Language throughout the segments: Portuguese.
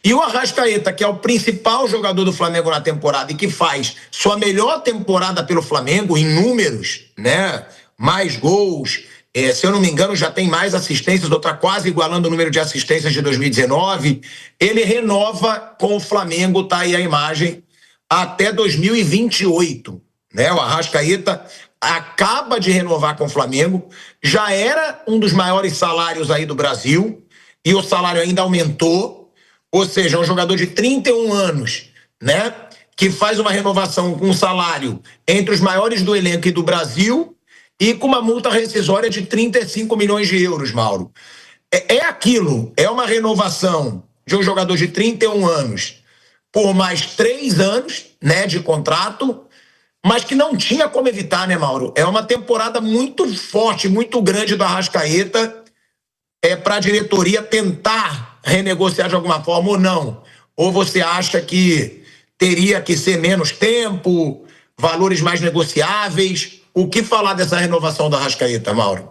E o Arrascaeta, que é o principal jogador do Flamengo na temporada e que faz sua melhor temporada pelo Flamengo em números, né? Mais gols, se eu não me engano, já tem mais assistências, ou está quase igualando o número de assistências de 2019. Ele renova com o Flamengo, tá aí a imagem, até 2028. Né? O Arrascaeta acaba de renovar com o Flamengo, já era um dos maiores salários aí do Brasil, e o salário ainda aumentou, ou seja, é um jogador de 31 anos, né? Que faz uma renovação com um salário entre os maiores do elenco e do Brasil, e com uma multa rescisória de 35 milhões de euros, Mauro. É aquilo, é uma renovação de um jogador de 31 anos por mais 3 anos, né, de contrato, mas que não tinha como evitar, né, Mauro? É uma temporada muito forte, muito grande do Arrascaeta, para a diretoria tentar renegociar de alguma forma ou não. Ou você acha que teria que ser menos tempo, valores mais negociáveis? O que falar dessa renovação do Arrascaeta, Mauro?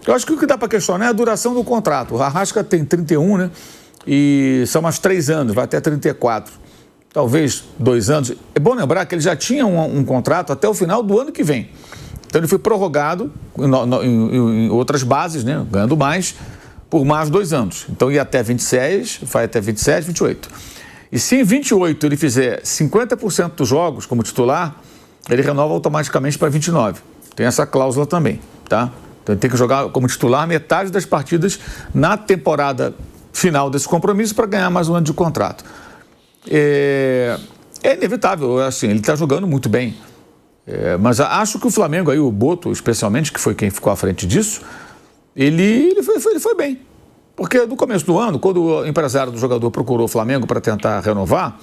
Eu acho que o que dá para questionar é a duração do contrato. O Arrasca tem 31, né? E são mais 3 anos, vai até 34. Talvez 2 anos. É bom lembrar que ele já tinha um contrato até o final do ano que vem. Então ele foi prorrogado em outras bases, né? Ganhando mais, por mais 2 anos. Então ia até 26, vai até 27, 28. E se em 28 ele fizer 50% dos jogos como titular, ele renova automaticamente para 29. Tem essa cláusula também, tá? Então ele tem que jogar como titular metade das partidas na temporada final desse compromisso para ganhar mais um ano de contrato. É inevitável, assim, ele está jogando muito bem. Mas acho que o Flamengo, aí, o Boto especialmente, que foi quem ficou à frente disso, ele foi bem. Porque no começo do ano, quando o empresário do jogador procurou o Flamengo para tentar renovar,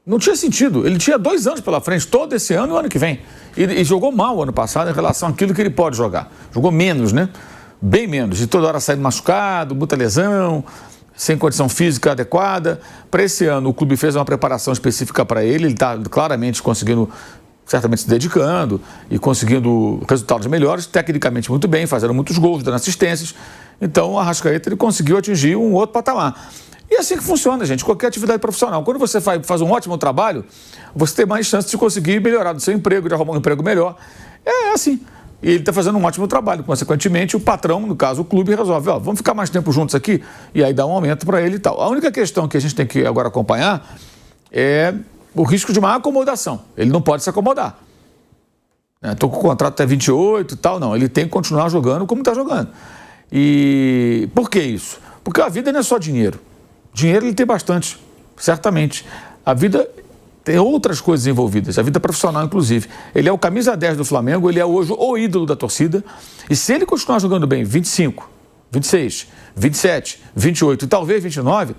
não tinha sentido. Ele tinha 2 anos pela frente, todo esse ano e o ano que vem. E jogou mal o ano passado em relação àquilo que ele pode jogar. Jogou menos, né? Bem menos. E toda hora saindo machucado, muita lesão, sem condição física adequada. Para esse ano, o clube fez uma preparação específica para ele. Ele está claramente conseguindo, certamente se dedicando e conseguindo resultados melhores, tecnicamente muito bem, fazendo muitos gols, dando assistências. Então, o Arrascaeta ele conseguiu atingir um outro patamar. E é assim que funciona, gente, qualquer atividade profissional. Quando você faz um ótimo trabalho, você tem mais chance de conseguir melhorar do seu emprego, de arrumar um emprego melhor. É assim. E ele está fazendo um ótimo trabalho. Consequentemente, o patrão, no caso o clube, resolve, vamos ficar mais tempo juntos aqui, e aí dá um aumento para ele e tal. A única questão que a gente tem que agora acompanhar é o risco de uma acomodação. Ele não pode se acomodar. Estou com o contrato até 28 e tal, não. Ele tem que continuar jogando como está jogando. E por que isso? Porque a vida não é só dinheiro. Dinheiro ele tem bastante, certamente. A vida tem outras coisas envolvidas, a vida profissional inclusive. Ele é o camisa 10 do Flamengo, ele é hoje o ídolo da torcida. E se ele continuar jogando bem 25, 26, 27, 28 e talvez 29,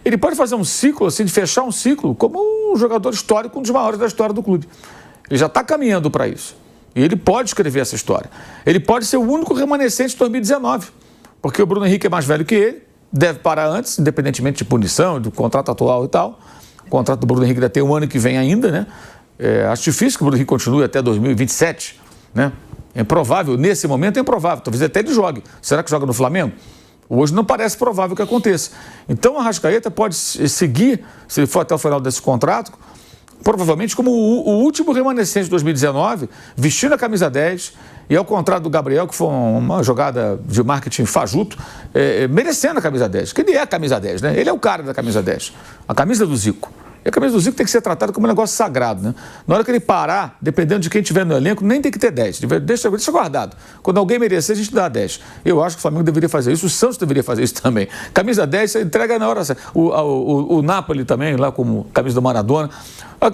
ele pode fazer um ciclo, assim, de fechar um ciclo como um jogador histórico, um dos maiores da história do clube. Ele já está caminhando para isso. E ele pode escrever essa história. Ele pode ser o único remanescente de 2019, porque o Bruno Henrique é mais velho que ele, deve parar antes, independentemente de punição, do contrato atual e tal. O contrato do Bruno Henrique ainda tem um ano que vem ainda, né? Acho difícil que o Bruno Henrique continue até 2027, né? É improvável, nesse momento é improvável, talvez até ele jogue. Será que joga no Flamengo? Hoje não parece provável que aconteça. Então o Arrascaeta pode seguir, se ele for até o final desse contrato, provavelmente como o último remanescente de 2019, vestindo a camisa 10, e ao contrário do Gabriel, que foi uma jogada de marketing fajuto, merecendo a camisa 10, que ele é a camisa 10, né? Ele é o cara da camisa 10, a camisa do Zico. E a camisa do Zico tem que ser tratada como um negócio sagrado, né? Na hora que ele parar, dependendo de quem tiver no elenco, nem tem que ter 10, deixa guardado. Quando alguém merecer, a gente dá 10. Eu acho que o Flamengo deveria fazer isso, o Santos deveria fazer isso também. Camisa 10, você entrega na hora certa. O Napoli também, lá como camisa do Maradona.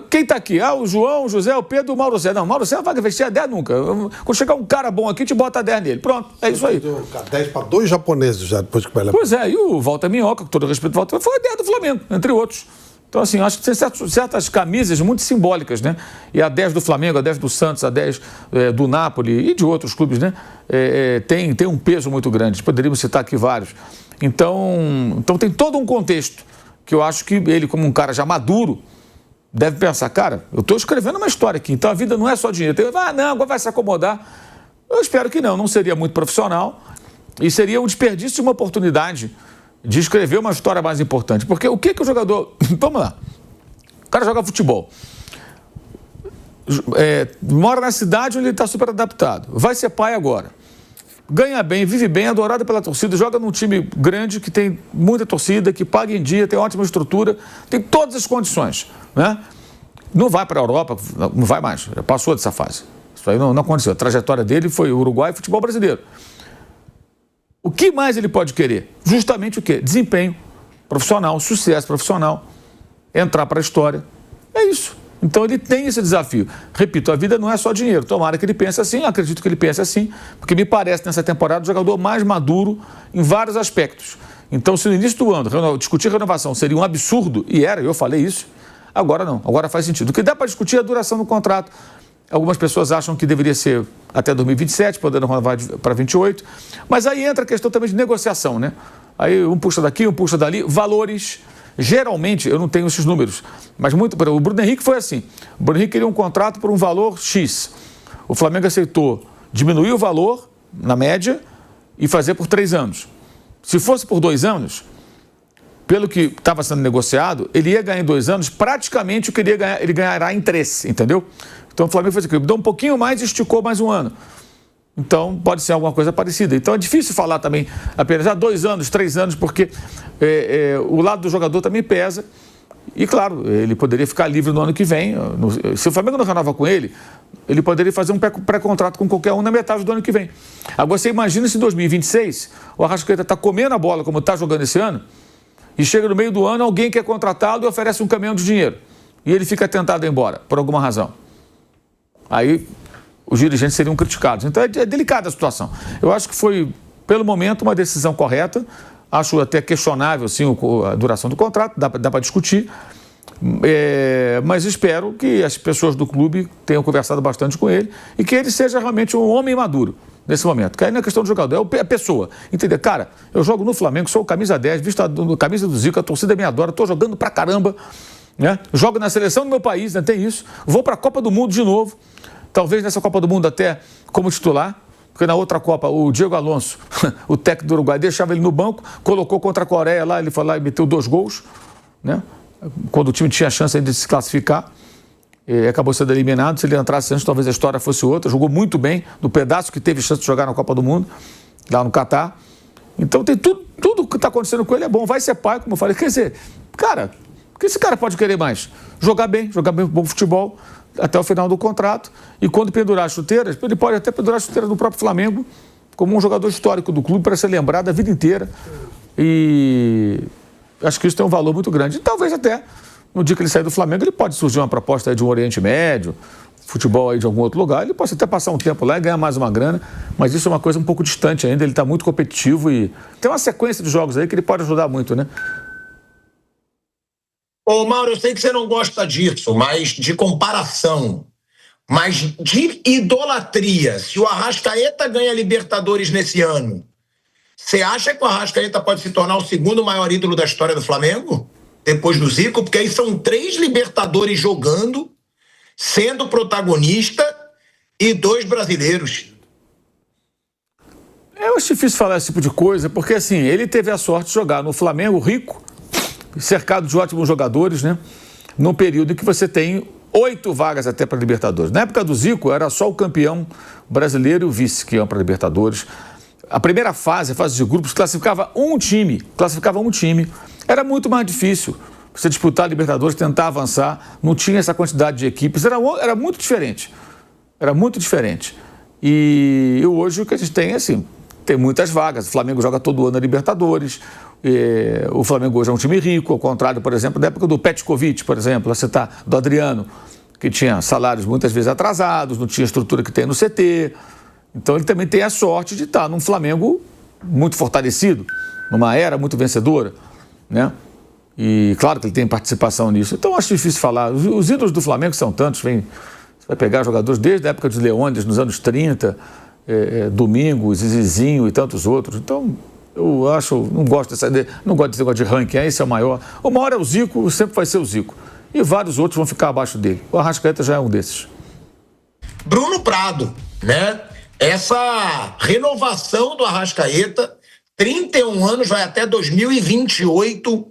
Quem está aqui? O João, o José, o Pedro, o Mauro César. Não, o Mauro César vai vestir a 10 nunca. Quando chegar um cara bom aqui, te bota a 10 nele. Pronto, é isso aí. 10 para 2 japoneses já, depois que vai levar. Pois é, e o Walter Minhoca, com todo respeito ao Walter, foi a 10 do Flamengo, entre outros. Então, assim, acho que tem certas camisas muito simbólicas, né? E a 10 do Flamengo, a 10 do Santos, a 10 do Napoli e de outros clubes, né? Tem um peso muito grande. Poderíamos citar aqui vários. Então tem todo um contexto que eu acho que ele, como um cara já maduro, deve pensar, cara, eu estou escrevendo uma história aqui, então a vida não é só dinheiro. Não, agora vai se acomodar. Eu espero que não seria muito profissional e seria um desperdício de uma oportunidade de escrever uma história mais importante. Porque o que o jogador... Vamos lá. O cara joga futebol. Mora na cidade onde ele está super adaptado. Vai ser pai agora. Ganha bem, vive bem, adorado pela torcida, joga num time grande que tem muita torcida, que paga em dia, tem ótima estrutura, tem todas as condições, né? Não vai para a Europa, não vai mais, já passou dessa fase. Isso aí não aconteceu. A trajetória dele foi Uruguai e futebol brasileiro. O que mais ele pode querer? Justamente o quê? Desempenho profissional, sucesso profissional, entrar para a história. É isso. Então ele tem esse desafio. Repito, a vida não é só dinheiro. Tomara que ele pense assim, acredito que ele pense assim, porque me parece nessa temporada o jogador mais maduro em vários aspectos. Então, se no início do ano discutir renovação seria um absurdo, e era, eu falei isso, agora não, agora faz sentido. O que dá para discutir é a duração do contrato. Algumas pessoas acham que deveria ser até 2027, podendo renovar para 28, mas aí entra a questão também de negociação, né? Aí um puxa daqui, um puxa dali, valores. Geralmente, eu não tenho esses números, mas muito. O Bruno Henrique foi assim. O Bruno Henrique queria um contrato por um valor X. O Flamengo aceitou diminuir o valor, na média, e fazer por 3 anos. Se fosse por 2 anos, pelo que estava sendo negociado, ele ia ganhar em 2 anos praticamente o que ele ganhará em 3, entendeu? Então o Flamengo fez aquilo, deu um pouquinho mais e esticou mais 1 ano. Então, pode ser alguma coisa parecida. Então, é difícil falar também apenas 2 anos, 3 anos, porque o lado do jogador também pesa. E, claro, ele poderia ficar livre no ano que vem. Se o Flamengo não renova com ele, ele poderia fazer um pré-contrato com qualquer um na metade do ano que vem. Agora, você imagina se em 2026 o Arrascaeta está comendo a bola como está jogando esse ano, e chega no meio do ano, alguém quer contratá-lo e oferece um caminhão de dinheiro. E ele fica tentado a ir embora, por alguma razão. Aí os dirigentes seriam criticados. Então é delicada a situação. Eu acho que foi, pelo momento, uma decisão correta. Acho até questionável assim, a duração do contrato, dá para discutir. Mas espero que as pessoas do clube tenham conversado bastante com ele e que ele seja realmente um homem maduro nesse momento. Porque aí não é questão do jogador, é a pessoa. Entendeu? Cara, eu jogo no Flamengo, sou camisa 10, visto a camisa do Zico, a torcida me adora, estou jogando pra caramba, né? Jogo na seleção do meu país, né? Tem isso. Vou para a Copa do Mundo de novo. Talvez nessa Copa do Mundo até como titular, porque na outra Copa o Diego Alonso, o técnico do Uruguai, deixava ele no banco, colocou contra a Coreia lá, ele foi lá e meteu 2 gols, né? Quando o time tinha a chance de se classificar, acabou sendo eliminado. Se ele entrasse antes, talvez a história fosse outra. Jogou muito bem, no pedaço que teve chance de jogar na Copa do Mundo, lá no Catar. Então tem tudo que está acontecendo com ele é bom. Vai ser pai, como eu falei. Quer dizer, cara, o que esse cara pode querer mais? Jogar bem, bom futebol, até o final do contrato, e quando pendurar as chuteiras, ele pode até pendurar as chuteiras do próprio Flamengo, como um jogador histórico do clube, para ser lembrado a vida inteira, e acho que isso tem um valor muito grande. E talvez até, no dia que ele sair do Flamengo, ele pode surgir uma proposta aí de um Oriente Médio, futebol aí de algum outro lugar, ele pode até passar um tempo lá e ganhar mais uma grana, mas isso é uma coisa um pouco distante ainda, ele está muito competitivo e tem uma sequência de jogos aí que ele pode ajudar muito, né? Ô, Mauro, eu sei que você não gosta disso, mas de comparação, mas de idolatria. Se o Arrascaeta ganha Libertadores nesse ano, você acha que o Arrascaeta pode se tornar o 2º maior ídolo da história do Flamengo? Depois do Zico? Porque aí são 3 Libertadores jogando, sendo protagonista, e 2 brasileiros. Eu acho difícil falar esse tipo de coisa, porque assim, ele teve a sorte de jogar no Flamengo rico, cercado de ótimos jogadores, né? Num período em que você tem 8 vagas até para Libertadores. Na época do Zico, era só o campeão brasileiro e o vice que iam para Libertadores. A primeira fase, a fase de grupos, classificava um time. Era muito mais difícil você disputar a Libertadores, tentar avançar. Não tinha essa quantidade de equipes. Era muito diferente. Era muito diferente. E hoje o que a gente tem é assim, tem muitas vagas. O Flamengo joga todo ano a Libertadores. O Flamengo hoje é um time rico, ao contrário, por exemplo, da época do Petkovic, por exemplo, você tá do Adriano, que tinha salários muitas vezes atrasados, não tinha a estrutura que tem no CT. Então ele também tem a sorte de estar num Flamengo muito fortalecido, numa era muito vencedora, né? E claro que ele tem participação nisso. Então acho difícil falar. Os ídolos do Flamengo são tantos, você vai pegar jogadores desde a época dos Leônidas, nos anos 30, Domingos, Zizinho e tantos outros. Então eu acho, não gosto desse negócio de ranking, esse é o maior. O maior é o Zico, sempre vai ser o Zico. E vários outros vão ficar abaixo dele. O Arrascaeta já é um desses. Bruno Prado, né? Essa renovação do Arrascaeta 31 anos, vai até 2028,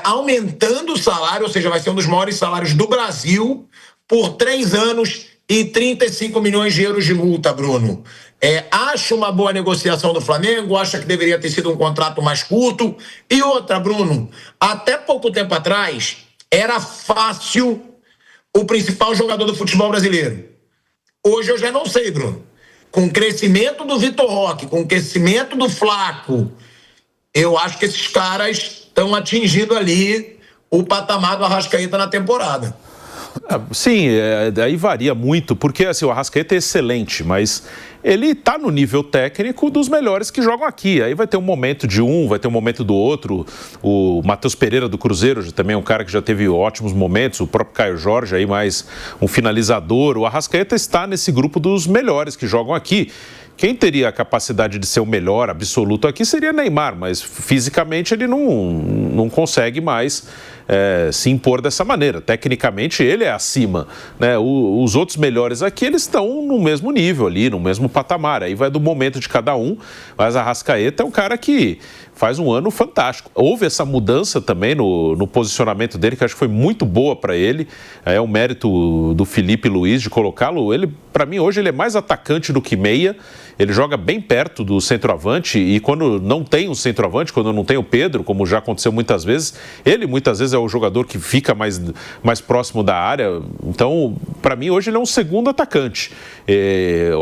aumentando o salário, ou seja, vai ser um dos maiores salários do Brasil, por 3 anos e 35 milhões de euros de multa, Bruno. Acho uma boa negociação do Flamengo, acha que deveria ter sido um contrato mais curto. E outra, Bruno, até pouco tempo atrás, era fácil o principal jogador do futebol brasileiro. Hoje eu já não sei, Bruno. Com o crescimento do Vitor Roque, com o crescimento do Flaco, eu acho que esses caras estão atingindo ali o patamar do Arrascaeta na temporada. Sim, aí varia muito, porque assim, o Arrascaeta é excelente, mas ele está no nível técnico dos melhores que jogam aqui. Aí vai ter um momento de um, vai ter um momento do outro. O Matheus Pereira do Cruzeiro também é um cara que já teve ótimos momentos, o próprio Caio Jorge aí mais um finalizador. O Arrascaeta está nesse grupo dos melhores que jogam aqui. Quem teria a capacidade de ser o melhor absoluto aqui seria Neymar, mas fisicamente ele não consegue mais se impor dessa maneira. Tecnicamente ele é acima, né? Os outros melhores aqui, eles estão no mesmo nível ali, no mesmo patamar. Aí vai do momento de cada um, mas a Arrascaeta é um cara que faz um ano fantástico. Houve essa mudança também no posicionamento dele, que acho que foi muito boa para ele. É um mérito do Felipe Luiz de colocá-lo. Ele, para mim, hoje ele é mais atacante do que meia. Ele joga bem perto do centroavante e quando não tem um centroavante, quando não tem o Pedro, como já aconteceu muitas vezes, ele muitas vezes é o jogador que fica mais próximo da área. Então, para mim, hoje ele é um segundo atacante.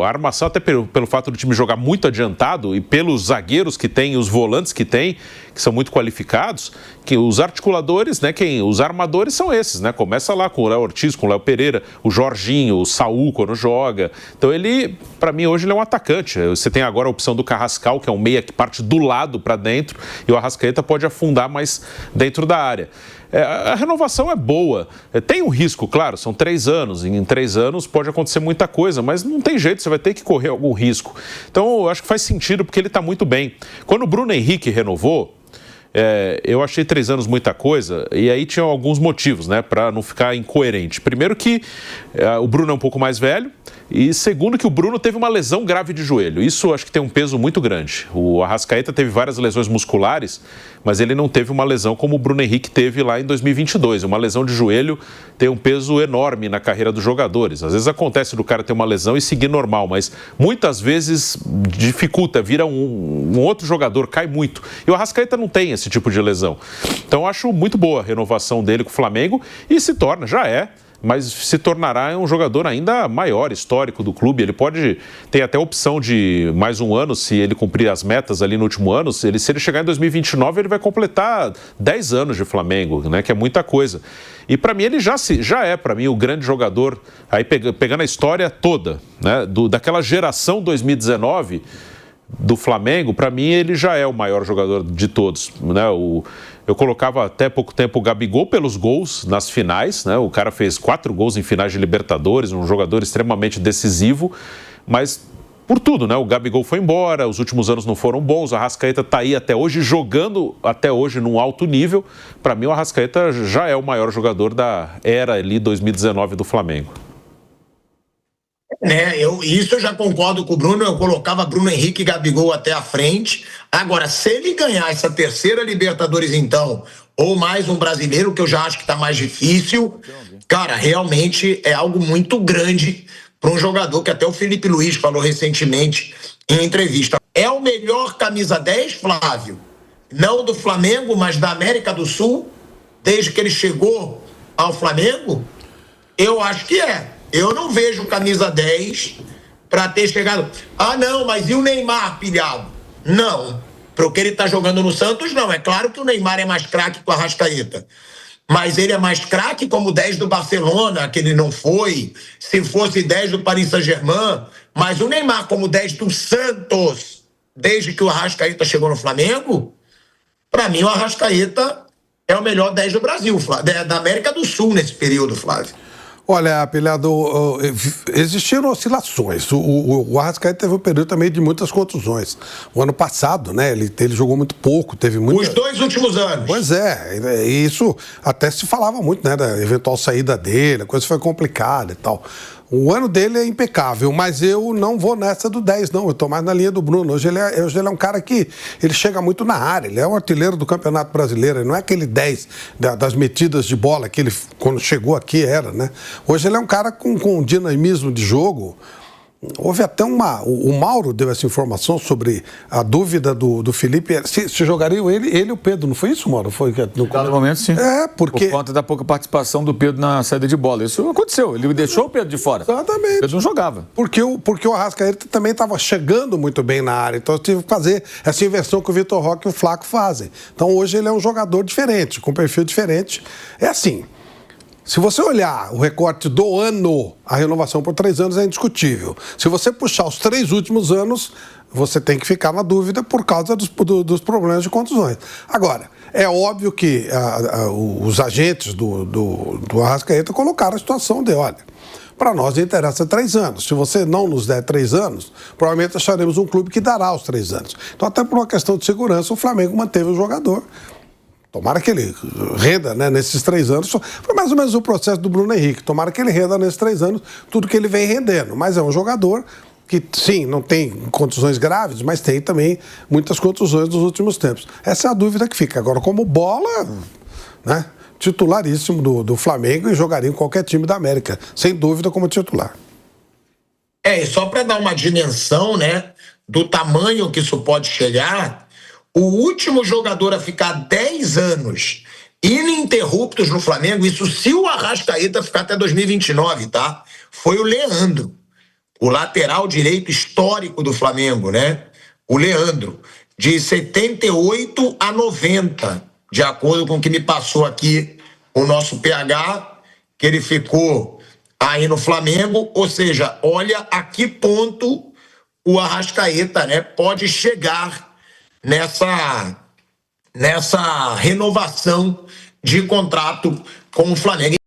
A armação, até pelo fato do time jogar muito adiantado e pelos zagueiros que tem, os volantes que tem, que são muito qualificados, que os articuladores, né, os armadores são esses, né? Começa lá com o Léo Ortiz, com o Léo Pereira, o Jorginho, o Saúl quando joga. Então ele, para mim, hoje ele é um atacante. Você tem agora a opção do Carrascal, que é um meia que parte do lado para dentro, e o Arrascaeta pode afundar mais dentro da área. A renovação é boa. Tem um risco, claro, são 3 anos. Em 3 anos pode acontecer muita coisa, mas não tem jeito, você vai ter que correr algum risco. Então, eu acho que faz sentido porque ele está muito bem. Quando o Bruno Henrique renovou, eu achei 3 anos muita coisa, e aí tinha alguns motivos, né, para não ficar incoerente. Primeiro que o Bruno é um pouco mais velho, e segundo que o Bruno teve uma lesão grave de joelho. Isso acho que tem um peso muito grande. O Arrascaeta teve várias lesões musculares, mas ele não teve uma lesão como o Bruno Henrique teve lá em 2022. Uma lesão de joelho tem um peso enorme na carreira dos jogadores. Às vezes acontece do cara ter uma lesão e seguir normal, mas muitas vezes dificulta, vira um outro jogador, cai muito. E o Arrascaeta não tem esse tipo de lesão. Então eu acho muito boa a renovação dele com o Flamengo e se torna, já é, mas se tornará um jogador ainda maior, histórico do clube. Ele pode ter até a opção de mais um ano, se ele cumprir as metas ali no último ano. Se ele chegar em 2029, ele vai completar 10 anos de Flamengo, né, que é muita coisa. E para mim ele já é, para mim, o grande jogador, aí pegando a história toda, né, daquela geração 2019 do Flamengo, para mim ele já é o maior jogador de todos, né? Eu colocava até pouco tempo o Gabigol pelos gols nas finais, né? O cara fez 4 gols em finais de Libertadores, um jogador extremamente decisivo, mas por tudo, né? O Gabigol foi embora, os últimos anos não foram bons, o Arrascaeta está aí até hoje, jogando até hoje num alto nível. Para mim o Arrascaeta já é o maior jogador da era ali 2019 do Flamengo. Isso eu já concordo com o Bruno, eu colocava Bruno Henrique e Gabigol até a frente. Agora, se ele ganhar essa terceira Libertadores então, ou mais um brasileiro, que eu já acho que está mais difícil, cara, realmente é algo muito grande para um jogador que até o Felipe Luiz falou recentemente em entrevista. É o melhor camisa 10, Flávio? Não do Flamengo, mas da América do Sul, desde que ele chegou ao Flamengo? Eu acho que é. Eu não vejo camisa 10 para ter chegado. Ah, não, mas e o Neymar pilhado? Não. Para o que ele está jogando no Santos, não. É claro que o Neymar é mais craque que o Arrascaeta. Mas ele é mais craque como 10 do Barcelona, que ele não foi. Se fosse 10 do Paris Saint-Germain. Mas o Neymar como 10 do Santos, desde que o Arrascaeta chegou no Flamengo, para mim o Arrascaeta é o melhor 10 do Brasil, da América do Sul nesse período, Flávio. Olha, Pilhado, existiram oscilações. O Arrascaeta teve um período também de muitas contusões. O ano passado, né, ele jogou muito pouco, teve muito... Os 2 últimos anos. Pois é, e isso até se falava muito, né, da eventual saída dele, a coisa foi complicada e tal. O ano dele é impecável, mas eu não vou nessa do 10, não. Eu estou mais na linha do Bruno. Hoje ele é um cara que ele chega muito na área. Ele é o artilheiro do Campeonato Brasileiro. Ele não é aquele 10 das metidas de bola que ele, quando chegou aqui, era, né? Hoje ele é um cara com um dinamismo de jogo. Houve até o Mauro deu essa informação sobre a dúvida do Felipe. Se jogariam ele e o Pedro, não foi isso, Mauro? Foi no momento, sim. Porque... Por conta da pouca participação do Pedro na saída de bola. Isso aconteceu. Ele deixou o Pedro de fora. Exatamente. O Pedro não jogava. Porque o Arrascaeta também estava chegando muito bem na área. Então eu tive que fazer essa inversão que o Vitor Roque e o Flaco fazem. Então hoje ele é um jogador diferente, com um perfil diferente. É assim... Se você olhar o recorte do ano, a renovação por 3 anos é indiscutível. Se você puxar os 3 últimos anos, você tem que ficar na dúvida por causa dos problemas de contusões. Agora, é óbvio que os agentes do Arrascaeta colocaram a situação de, olha, para nós interessa 3 anos. Se você não nos der 3 anos, provavelmente acharemos um clube que dará os 3 anos. Então, até por uma questão de segurança, o Flamengo manteve o jogador. Tomara que ele renda, né, nesses 3 anos. Foi mais ou menos o processo do Bruno Henrique. Tomara que ele renda nesses 3 anos tudo que ele vem rendendo. Mas é um jogador que, sim, não tem contusões graves, mas tem também muitas contusões nos últimos tempos. Essa é a dúvida que fica. Agora, como bola, né, titularíssimo do Flamengo e jogaria em qualquer time da América, sem dúvida como titular. E só para dar uma dimensão, né, do tamanho que isso pode chegar... O último jogador a ficar 10 anos ininterruptos no Flamengo, isso se o Arrascaeta ficar até 2029, tá? Foi o Leandro, o lateral direito histórico do Flamengo, né? O Leandro, de 78 a 90, de acordo com o que me passou aqui o nosso PH, que ele ficou aí no Flamengo. Ou seja, olha a que ponto o Arrascaeta, né, pode chegar nessa renovação de contrato com o Flamengo.